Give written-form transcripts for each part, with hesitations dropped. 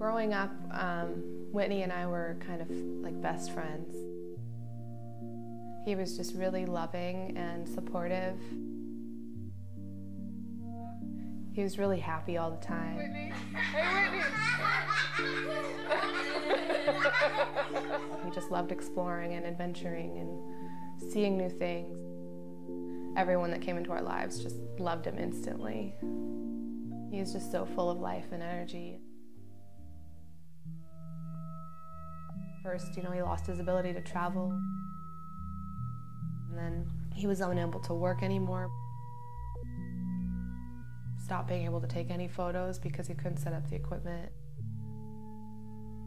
Growing up, Whitney and I were kind of like best friends. He was just really loving and supportive. He was really happy all the time. Whitney. Hey, Whitney! He just loved exploring and adventuring and seeing new things. Everyone that came into our lives just loved him instantly. He was just so full of life and energy. First, he lost his ability to travel. And then he was unable to work anymore. Stopped being able to take any photos because he couldn't set up the equipment.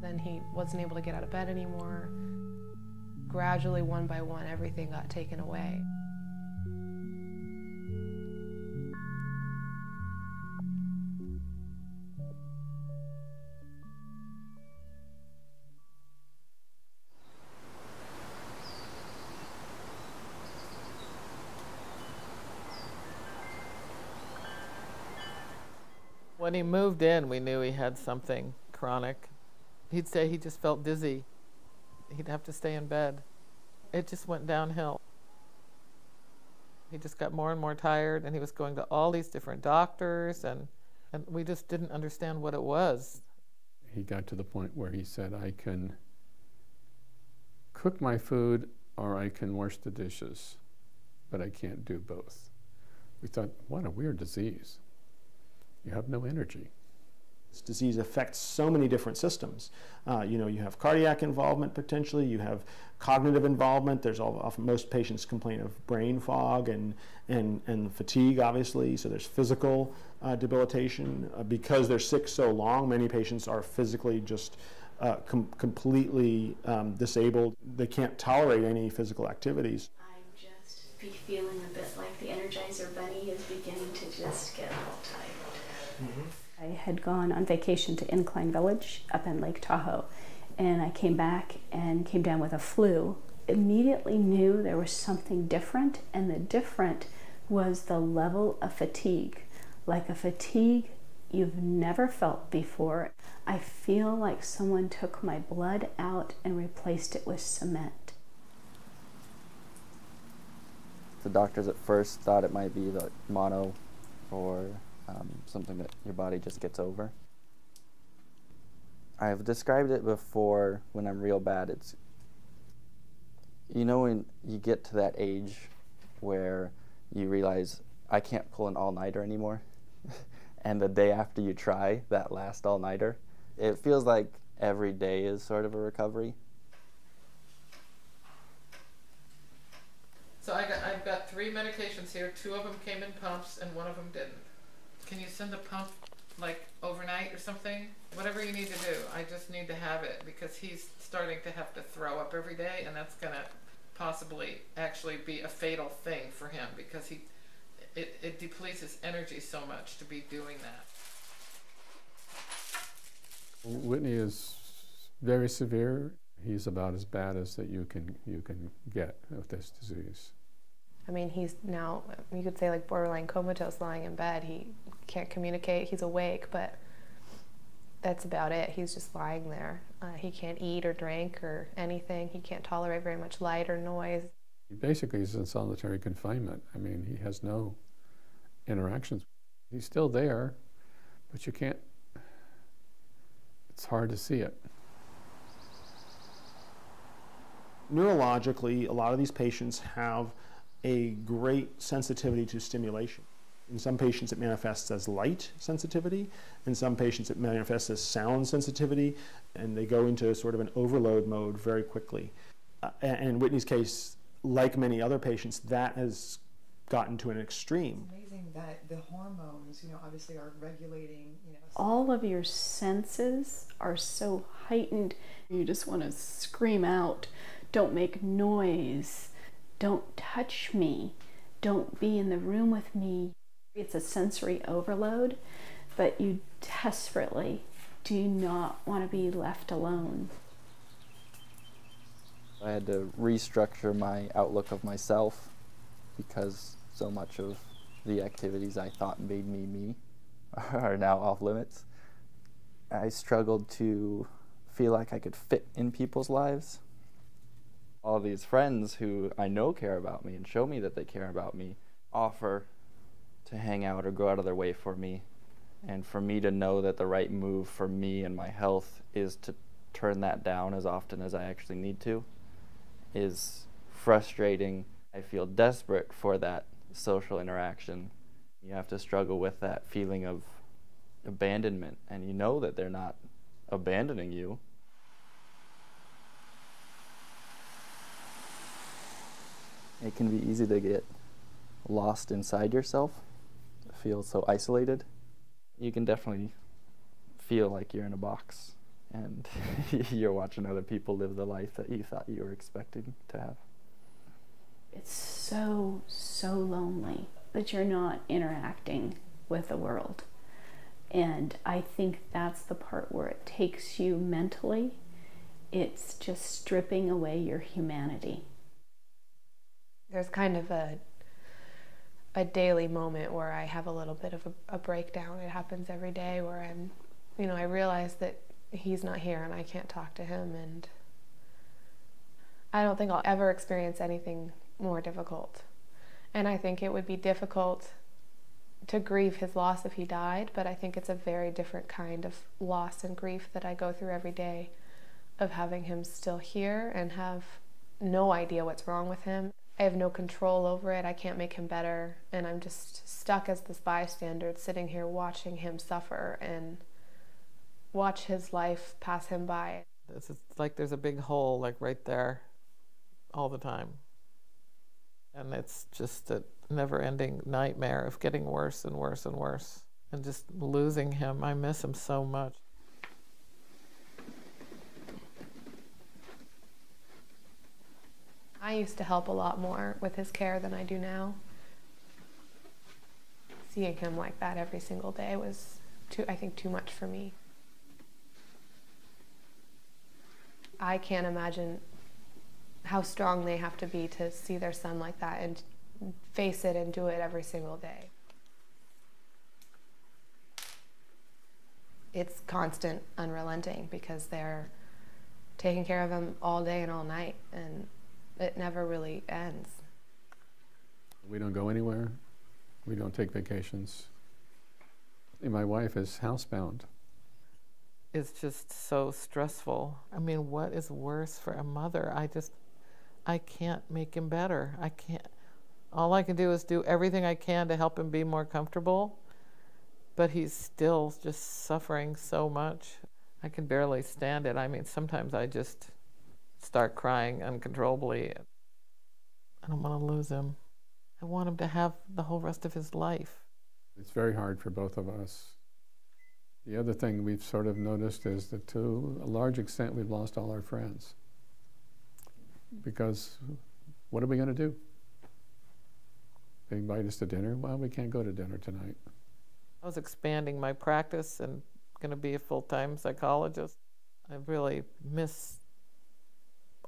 Then he wasn't able to get out of bed anymore. Gradually, one by one, everything got taken away. When he moved in, we knew he had something chronic. He'd say he just felt dizzy. He'd have to stay in bed. It just went downhill. He just got more and more tired, and he was going to all these different doctors, and we just didn't understand what it was. He got to the point where he said, I can cook my food or I can wash the dishes, but I can't do both. We thought, what a weird disease. You have no energy. This disease affects so many different systems. You have cardiac involvement potentially, you have cognitive involvement. There's often most patients complain of brain fog and fatigue, obviously. So there's physical debilitation. Because they're sick so long, many patients are physically just completely disabled. They can't tolerate any physical activities. I just be feeling a bit like the Energizer Bunny is beginning to just get a little tired. I had gone on vacation to Incline Village up in Lake Tahoe, and I came back and came down with a flu. Immediately knew there was something different, and the different was the level of fatigue, like a fatigue you've never felt before. I feel like someone took my blood out and replaced it with cement. The doctors at first thought it might be the mono or something that your body just gets over. I've described it before when I'm real bad. It's, when you get to that age where you realize I can't pull an all-nighter anymore, and the day after you try that last all-nighter, it feels like every day is sort of a recovery. So I've got 3 medications here. 2 of them came in pumps and 1 of them didn't. Can you send the pump like overnight or something? Whatever you need to do. I just need to have it because he's starting to have to throw up every day, and that's going to possibly actually be a fatal thing for him because it depletes his energy so much to be doing that. Whitney is very severe. He's about as bad as that you can get with this disease. I mean, he's now, you could say, like borderline comatose, lying in bed. He can't communicate. He's awake, but that's about it. He's just lying there. He can't eat or drink or anything. He can't tolerate very much light or noise. He basically is in solitary confinement. I mean, he has no interactions. He's still there, but you can't, it's hard to see it. Neurologically, a lot of these patients have a great sensitivity to stimulation. In some patients it manifests as light sensitivity, in some patients it manifests as sound sensitivity, and they go into sort of an overload mode very quickly. And in Whitney's case, like many other patients, that has gotten to an extreme. It's amazing that the hormones, obviously are regulating, All of your senses are so heightened. You just want to scream out, don't make noise. Don't touch me, don't be in the room with me. It's a sensory overload, but you desperately do not want to be left alone. I had to restructure my outlook of myself because so much of the activities I thought made me are now off limits. I struggled to feel like I could fit in people's lives. All these friends who I know care about me and show me that they care about me offer to hang out or go out of their way for me. And for me to know that the right move for me and my health is to turn that down as often as I actually need to is frustrating. I feel desperate for that social interaction. You have to struggle with that feeling of abandonment, and you know that they're not abandoning you. It can be easy to get lost inside yourself, feel so isolated. You can definitely feel like you're in a box and you're watching other people live the life that you thought you were expecting to have. It's so, so lonely that you're not interacting with the world. And I think that's the part where it takes you mentally. It's just stripping away your humanity. There's kind of a daily moment where I have a little bit of a breakdown. It happens every day where I realize that he's not here and I can't talk to him, and I don't think I'll ever experience anything more difficult. And I think it would be difficult to grieve his loss if he died, but I think it's a very different kind of loss and grief that I go through every day, of having him still here and have no idea what's wrong with him. I have no control over it. I can't make him better, and I'm just stuck as this bystander sitting here watching him suffer and watch his life pass him by. It's like there's a big hole like right there all the time. And it's just a never-ending nightmare of getting worse and worse and worse. And just losing him. I miss him so much. I used to help a lot more with his care than I do now. Seeing him like that every single day was, I think, too much for me. I can't imagine how strong they have to be to see their son like that and face it and do it every single day. It's constant, unrelenting, because they're taking care of him all day and all night, and it never really ends. We don't go anywhere. We don't take vacations. And my wife is housebound. It's just so stressful. I mean, what is worse for a mother? I can't make him better. I can't. All I can do is do everything I can to help him be more comfortable, but he's still just suffering so much. I can barely stand it. I mean, sometimes I just start crying uncontrollably. I don't want to lose him. I want him to have the whole rest of his life. It's very hard for both of us. The other thing we've sort of noticed is that to a large extent we've lost all our friends. Because what are we going to do? They invite us to dinner. Well, we can't go to dinner tonight. I was expanding my practice and going to be a full-time psychologist. I really miss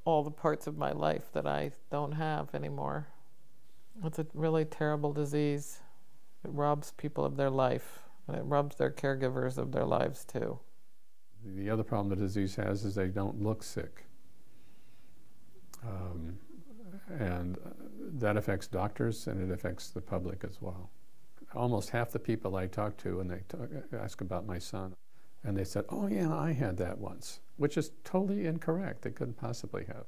all the parts of my life that I don't have anymore. It's a really terrible disease. It robs people of their life, and it robs their caregivers of their lives too. The other problem the disease has is they don't look sick. And that affects doctors, and it affects the public as well. Almost half the people I talk to, when they ask about my son, and they said, oh yeah, I had that once, which is totally incorrect. They couldn't possibly have.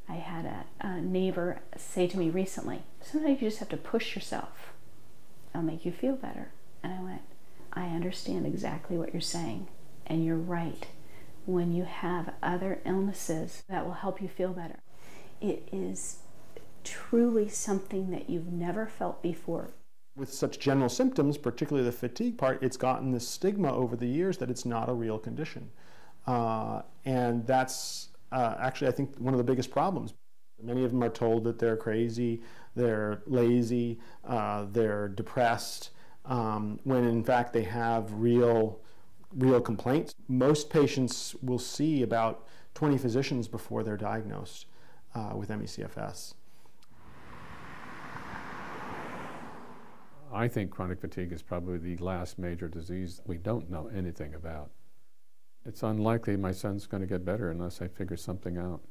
I had a neighbor say to me recently, sometimes you just have to push yourself. It'll make you feel better. And I went, I understand exactly what you're saying, and you're right. When you have other illnesses that will help you feel better, it is truly something that you've never felt before. With such general symptoms, particularly the fatigue part, it's gotten this stigma over the years that it's not a real condition. And that's actually, I think, one of the biggest problems. Many of them are told that they're crazy, they're lazy, they're depressed, when in fact they have real complaints. Most patients will see about 20 physicians before they're diagnosed with ME/CFS. I think chronic fatigue is probably the last major disease we don't know anything about. It's unlikely my son's going to get better unless I figure something out.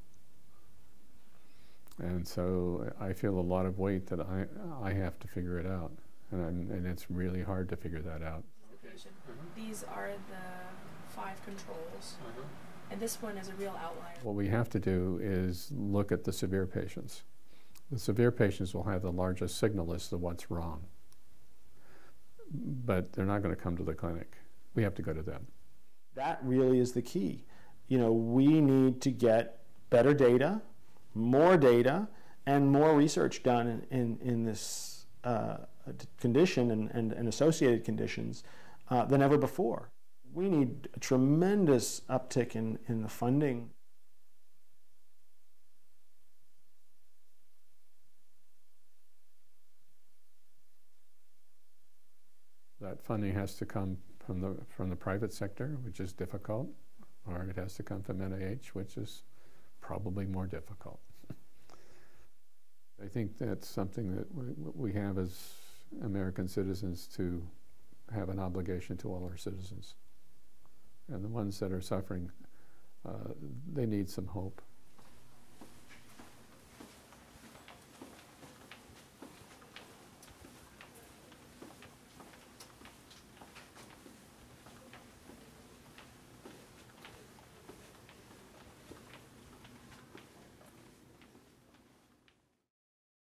And so I feel a lot of weight that I have to figure it out. And it's really hard to figure that out. These are the 5 controls, and this one is a real outlier. What we have to do is look at the severe patients. The severe patients will have the largest signal as to what's wrong, but they're not going to come to the clinic. We have to go to them. That really is the key. You know, we need to get better data, and more research done in this condition and associated conditions than ever before. We need a tremendous uptick in the funding. That funding has to come from the private sector, which is difficult, or it has to come from NIH, which is probably more difficult. I think that's something that we have as American citizens to have an obligation to all our citizens. And the ones that are suffering, they need some hope.